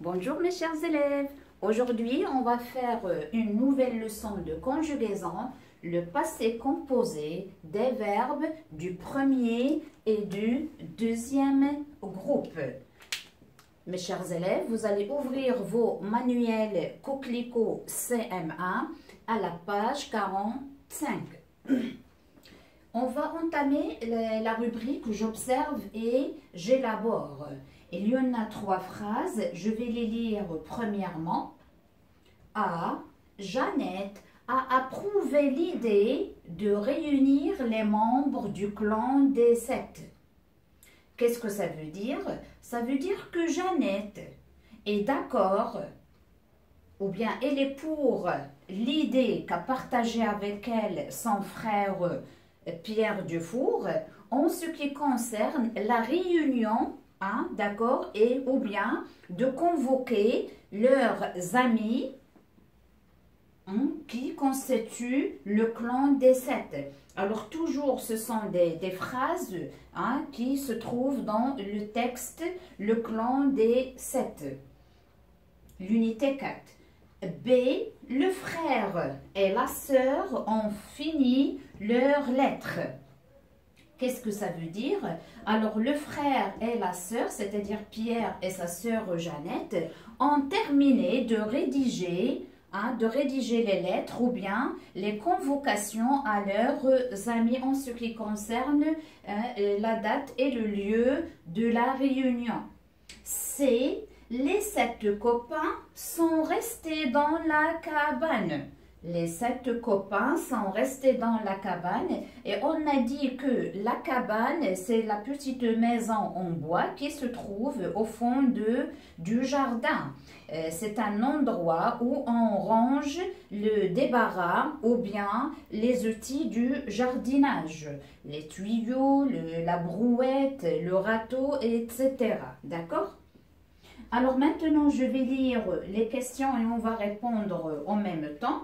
Bonjour mes chers élèves, aujourd'hui on va faire une nouvelle leçon de conjugaison, le passé composé des verbes du premier et du deuxième groupe. Mes chers élèves, vous allez ouvrir vos manuels Coquelicot CM1 à la page 45. On va entamer la rubrique J'observe et j'élabore. Il y en a 3 phrases, je vais les lire premièrement. A. Jeannette a approuvé l'idée de réunir les membres du clan des 7. Qu'est-ce que ça veut dire? Ça veut dire que Jeannette est d'accord, ou bien elle est pour l'idée qu'a partagée avec elle son frère Pierre Dufour en ce qui concerne la réunion, d'accord, et ou bien de convoquer leurs amis qui constituent le clan des 7. Alors toujours ce sont des phrases qui se trouvent dans le texte le clan des 7. L'unité 4. B. Le frère et la sœur ont fini leurs lettres. Qu'est-ce que ça veut dire? Alors, le frère et la sœur, c'est-à-dire Pierre et sa sœur Jeannette, ont terminé de rédiger les lettres ou bien les convocations à leurs amis en ce qui concerne la date et le lieu de la réunion. C. Les 7 copains sont restés dans la cabane. Les 7 copains sont restés dans la cabane et on a dit que la cabane, c'est la petite maison en bois qui se trouve au fond du jardin. C'est un endroit où on range le débarras ou bien les outils du jardinage. Les tuyaux, la brouette, le râteau, etc. D'accord ? Alors maintenant, je vais lire les questions et on va répondre en même temps.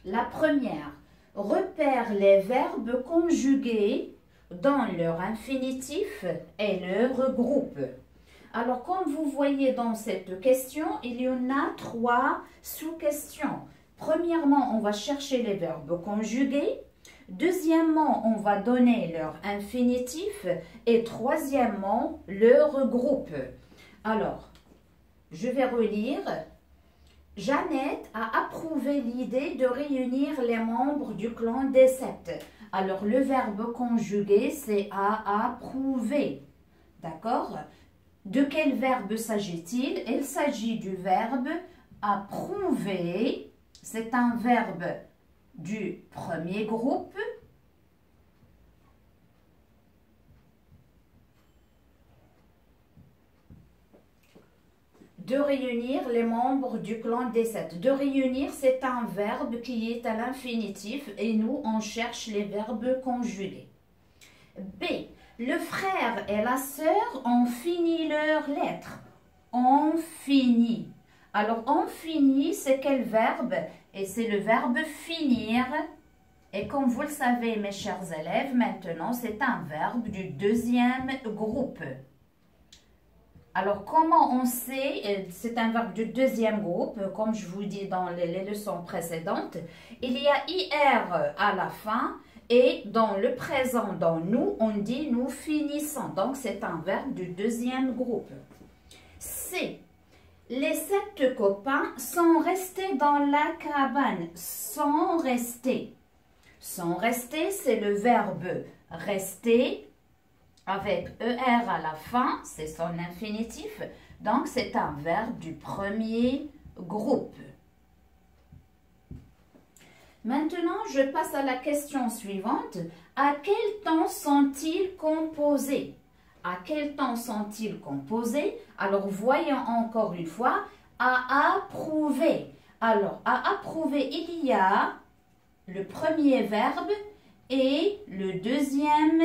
La première, repère les verbes conjugués dans leur infinitif et leur groupe. Alors, comme vous voyez dans cette question, il y en a 3 sous-questions. Premièrement, on va chercher les verbes conjugués. Deuxièmement, on va donner leur infinitif. Et troisièmement, leur groupe. Alors, je vais relire. Jeannette a approuvé l'idée de réunir les membres du clan des 7. Alors, le verbe conjugué, c'est a approuvé. D'accord? De quel verbe s'agit-il? Il s'agit du verbe approuver. C'est un verbe du premier groupe. De réunir les membres du clan des 7. De réunir, c'est un verbe qui est à l'infinitif et nous, on cherche les verbes conjugués. B. Le frère et la sœur ont fini leurs lettres. Ont fini. Alors, ont fini, c'est quel verbe? Et c'est le verbe finir. Et comme vous le savez, mes chers élèves, maintenant, c'est un verbe du deuxième groupe. Alors, comment on sait, c'est un verbe du deuxième groupe, comme je vous dis dans les leçons précédentes. Il y a IR à la fin et dans le présent, dans nous, on dit nous finissons. Donc, c'est un verbe du deuxième groupe. C. Les 7 copains sont restés dans la cabane. Sont restés. Sont restés, c'est le verbe rester. Avec ER à la fin, c'est son infinitif. Donc, c'est un verbe du premier groupe. Maintenant, je passe à la question suivante. À quel temps sont-ils composés? À quel temps sont-ils composés? Alors, voyons encore une fois. À approuver. Alors, à approuver, il y a le premier verbe et le deuxième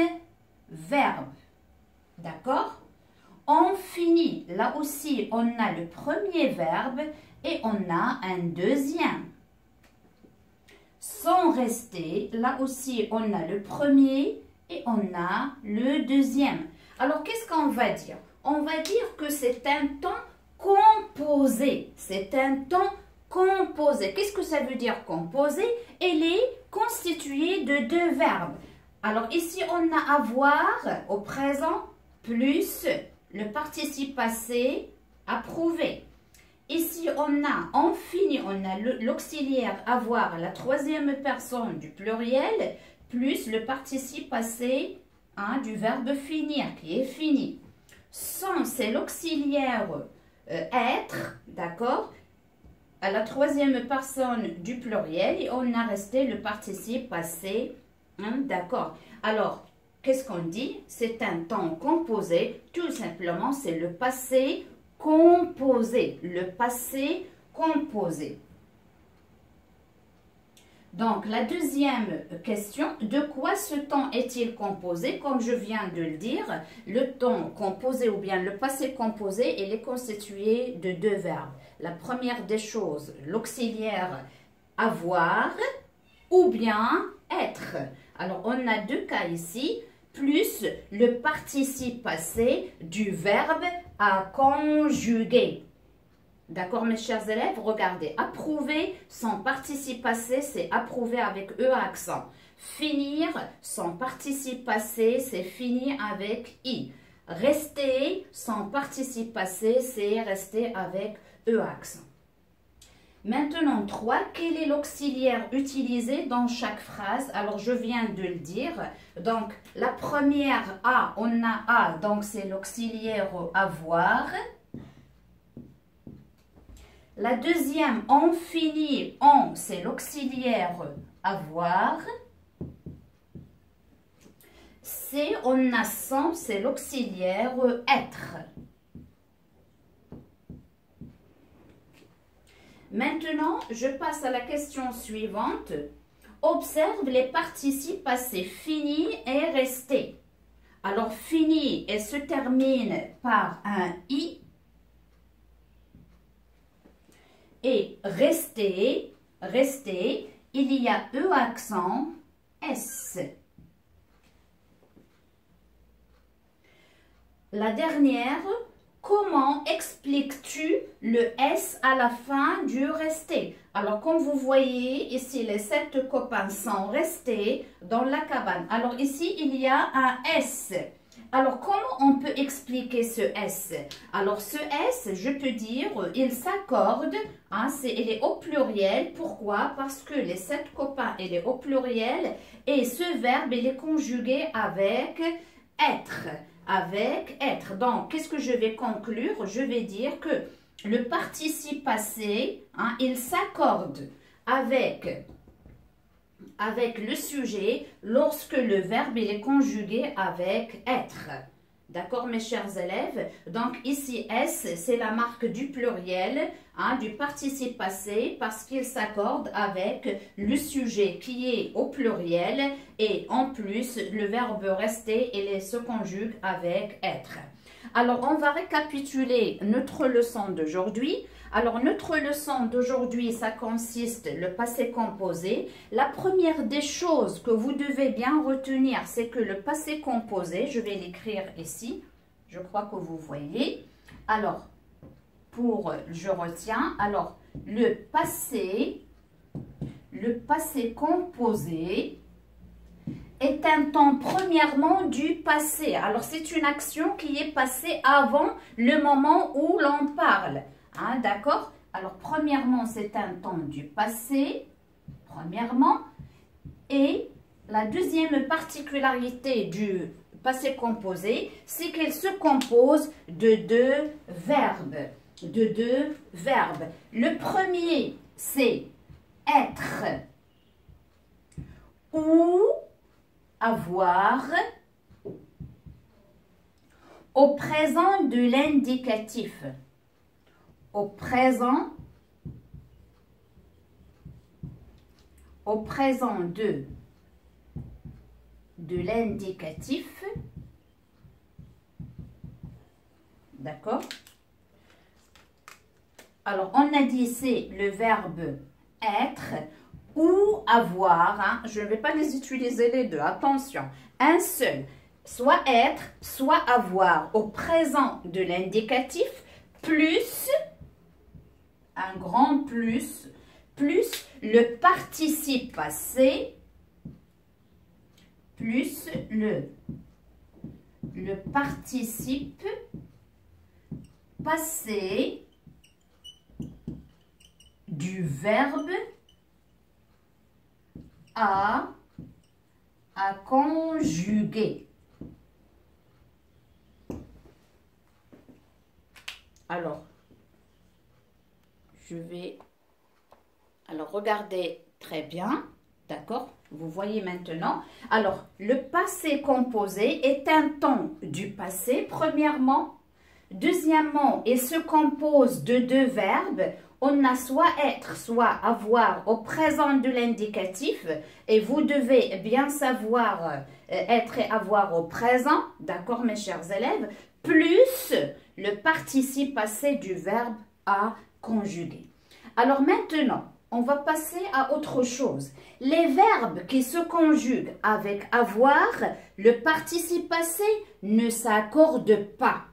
verbe. D'accord? On finit. Là aussi, on a le premier verbe et on a un deuxième. Sont restés. Là aussi, on a le premier et on a le deuxième. Alors, qu'est-ce qu'on va dire? On va dire que c'est un temps composé. C'est un temps composé. Qu'est-ce que ça veut dire composé? Elle est constituée de deux verbes. Alors ici, on a avoir au présent plus le participe passé approuvé. Ici, on a en fini, on a l'auxiliaire avoir, la troisième personne du pluriel, plus le participe passé du verbe finir, qui est fini. Sans, c'est l'auxiliaire être, d'accord, à la troisième personne du pluriel, et on a resté le participe passé, d'accord. Alors, qu'est-ce qu'on dit? C'est un temps composé, tout simplement, c'est le passé composé, le passé composé. Donc, la deuxième question, de quoi ce temps est-il composé? Comme je viens de le dire, le temps composé ou bien le passé composé, il est constitué de deux verbes. La première des choses, l'auxiliaire avoir ou bien être. Alors, on a deux cas ici, plus le participe passé du verbe à conjuguer. D'accord, mes chers élèves? Regardez, approuver, son participe passé, c'est approuver avec E accent. Finir, son participe passé, c'est finir avec I. Rester, son participe passé, c'est rester avec E accent. Maintenant, 3, quel est l'auxiliaire utilisé dans chaque phrase? Alors, je viens de le dire. Donc, la première A, on a A, donc c'est l'auxiliaire avoir. La deuxième, on finit, on, c'est l'auxiliaire avoir. C, on a sans, c'est l'auxiliaire être. Maintenant, je passe à la question suivante. Observe les participes passés fini et resté. Alors, fini, elle se termine par un I. Et rester, il y a E accent S. La dernière, comment expliques-tu le S à la fin du rester? Alors, comme vous voyez, ici, les 7 copains sont restés dans la cabane. Alors, ici, il y a un S. Alors, comment on peut expliquer ce S? Alors, ce S, je peux dire, il s'accorde, il est au pluriel. Pourquoi? Parce que les 7 copains, il est au pluriel et ce verbe, il est conjugué avec être. Avec être. Donc, qu'est-ce que je vais conclure? Je vais dire que le participe passé, il s'accorde avec le sujet lorsque le verbe il est conjugué avec être. D'accord, mes chers élèves? Donc, ici, S, c'est la marque du pluriel, du participe passé, parce qu'il s'accorde avec le sujet qui est au pluriel et en plus, le verbe rester, il se conjugue avec être. Alors, on va récapituler notre leçon d'aujourd'hui. Alors, notre leçon d'aujourd'hui, ça consiste le passé composé. La première des choses que vous devez bien retenir, c'est que le passé composé, je vais l'écrire ici, je crois que vous voyez. Alors, je retiens, alors, le passé composé est un temps premièrement du passé. Alors, c'est une action qui est passée avant le moment où l'on parle. D'accord? Alors, premièrement, c'est un temps du passé, premièrement. Et la deuxième particularité du passé composé, c'est qu'il se compose de deux verbes. Le premier, c'est être ou avoir au présent de l'indicatif. Au présent de l'indicatif. D'accord? Alors, on a dit c'est le verbe être ou avoir. Je ne vais pas les utiliser les deux. Attention. Un seul. Soit être, soit avoir. Au présent de l'indicatif, plus, un grand plus le participe passé, plus le participe passé du verbe à conjuguer. Alors, regardez très bien, d'accord? Vous voyez maintenant. Alors, le passé composé est un temps du passé, premièrement. Deuxièmement, il se compose de deux verbes. On a soit être, soit avoir au présent de l'indicatif. Et vous devez bien savoir être et avoir au présent, d'accord mes chers élèves, plus le participe passé du verbe à conjuguer. Alors maintenant, on va passer à autre chose. Les verbes qui se conjuguent avec avoir, le participe passé ne s'accorde pas.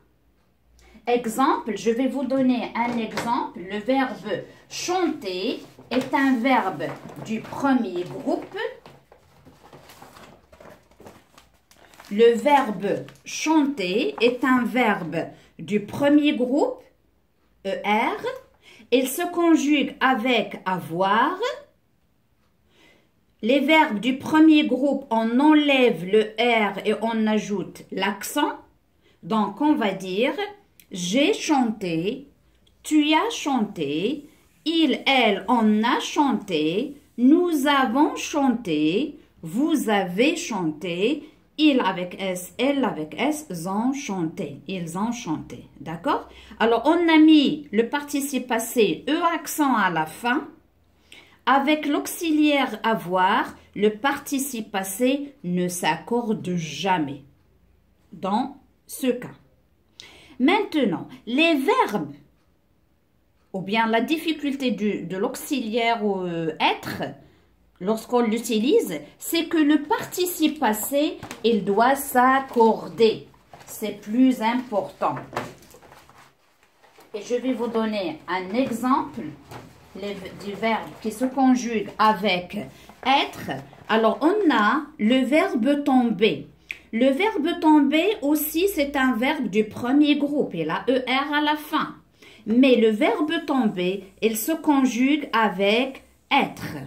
Exemple, je vais vous donner un exemple. Le verbe chanter est un verbe du premier groupe. Le verbe chanter est un verbe du premier groupe, ER. Il se conjugue avec avoir. Les verbes du premier groupe, on enlève le R et on ajoute l'accent. Donc, on va dire j'ai chanté, tu as chanté, il, elle, on a chanté, nous avons chanté, vous avez chanté, il avec S, elle avec S, ont chanté. Ils ont chanté. D'accord? Alors, on a mis le participe passé, E accent à la fin. Avec l'auxiliaire avoir, le participe passé ne s'accorde jamais. Dans ce cas. Maintenant, les verbes, ou bien la difficulté de l'auxiliaire ou être, lorsqu'on l'utilise, c'est que le participe passé, il doit s'accorder. C'est plus important. Et je vais vous donner un exemple du verbe qui se conjugue avec être. Alors, on a le verbe tomber. Le verbe tomber aussi, c'est un verbe du premier groupe. Il a ER à la fin. Mais le verbe tomber, il se conjugue avec être.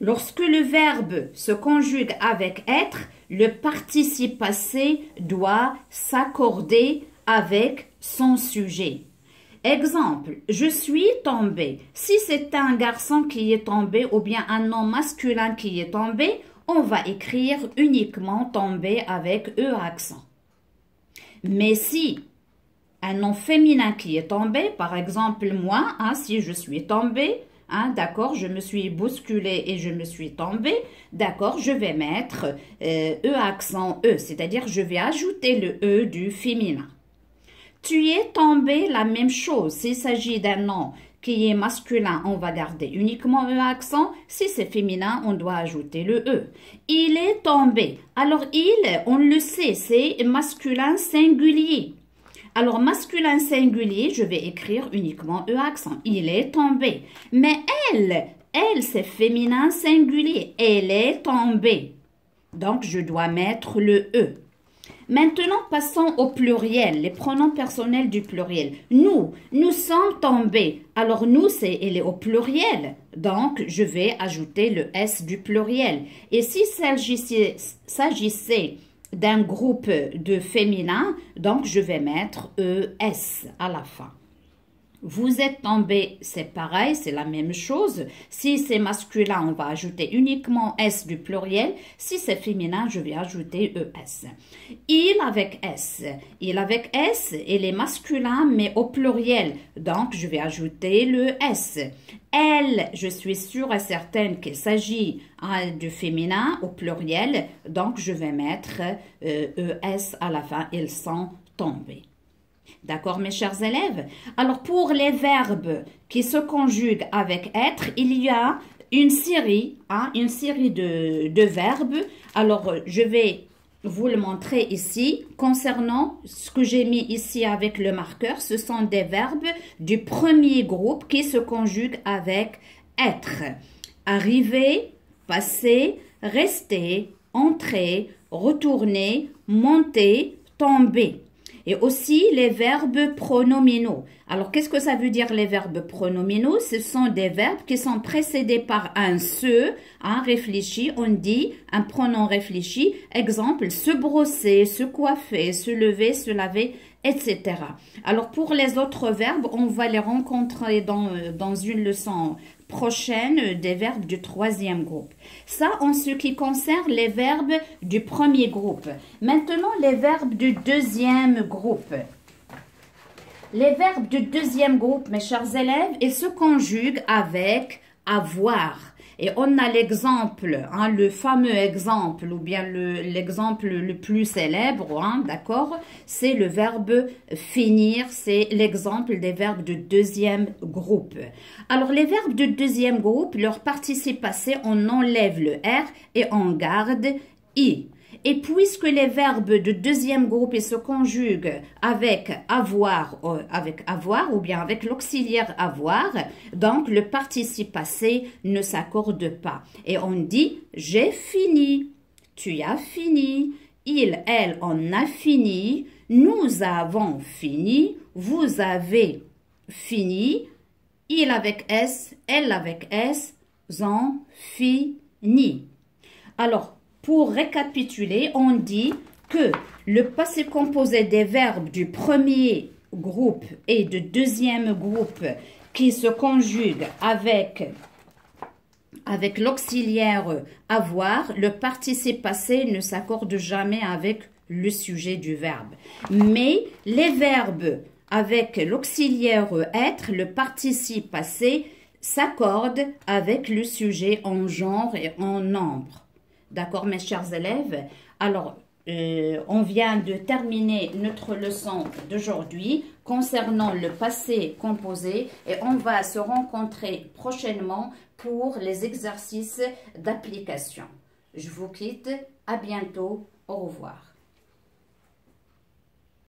Lorsque le verbe se conjugue avec être, le participe passé doit s'accorder avec son sujet. Exemple, je suis tombé. Si c'est un garçon qui est tombé ou bien un nom masculin qui est tombé, on va écrire uniquement tomber avec E accent. Mais si un nom féminin qui est tombé, par exemple moi, si je suis tombé, d'accord, je me suis bousculée et je me suis tombée, d'accord, je vais mettre E accent E, c'est-à-dire je vais ajouter le E du féminin. Tu es tombé, la même chose. S'il s'agit d'un nom qui est masculin, on va garder uniquement E accent. Si c'est féminin, on doit ajouter le E. Il est tombé. Alors, il, on le sait, c'est masculin singulier. Alors, masculin singulier, je vais écrire uniquement E accent. Il est tombé. Mais elle, c'est féminin singulier. Elle est tombée. Donc, je dois mettre le E. Maintenant, passons au pluriel, les pronoms personnels du pluriel. Nous sommes tombés. Alors, nous, elle est au pluriel. Donc, je vais ajouter le S du pluriel. Et s'il s'agissait d'un groupe de féminin, donc je vais mettre ES à la fin. Vous êtes tombé, c'est pareil, c'est la même chose. Si c'est masculin, on va ajouter uniquement S du pluriel. Si c'est féminin, je vais ajouter ES. Il avec S. Il avec S, il est masculin, mais au pluriel. Donc, je vais ajouter le S. Elle, je suis sûre et certaine qu'il s'agit du féminin au pluriel. Donc, je vais mettre ES à la fin. Ils sont tombés. D'accord, mes chers élèves? Alors, pour les verbes qui se conjuguent avec être, il y a une série de verbes. Alors, je vais vous le montrer ici. Concernant ce que j'ai mis ici avec le marqueur, ce sont des verbes du premier groupe qui se conjuguent avec être. Arriver, passer, rester, entrer, retourner, monter, tomber. Et aussi les verbes pronominaux. Alors, qu'est-ce que ça veut dire les verbes pronominaux? Ce sont des verbes qui sont précédés par un se, réfléchi, on dit un pronom réfléchi. Exemple, se brosser, se coiffer, se lever, se laver, etc. Alors, pour les autres verbes, on va les rencontrer dans une leçon prochaine des verbes du troisième groupe. Ça, en ce qui concerne les verbes du premier groupe. Maintenant, les verbes du deuxième groupe. Les verbes du deuxième groupe, mes chers élèves, ils se conjuguent avec avoir. Et on a l'exemple, le fameux exemple, ou bien l'exemple le plus célèbre, d'accord? C'est le verbe finir, c'est l'exemple des verbes du deuxième groupe. Alors, les verbes du deuxième groupe, leur participe passé, on enlève le R et on garde I. Et puisque les verbes de deuxième groupe se conjuguent avec avoir ou bien avec l'auxiliaire avoir, donc le participe passé ne s'accorde pas. Et on dit j'ai fini, tu as fini, il, elle, on a fini, nous avons fini, vous avez fini, il avec S, elle avec S, ont fini. Alors, pour récapituler, on dit que le passé composé des verbes du premier groupe et du deuxième groupe qui se conjuguent avec l'auxiliaire avoir, le participe passé ne s'accorde jamais avec le sujet du verbe. Mais les verbes avec l'auxiliaire être, le participe passé, s'accorde avec le sujet en genre et en nombre. D'accord, mes chers élèves? Alors, on vient de terminer notre leçon d'aujourd'hui concernant le passé composé et on va se rencontrer prochainement pour les exercices d'application. Je vous quitte. À bientôt. Au revoir.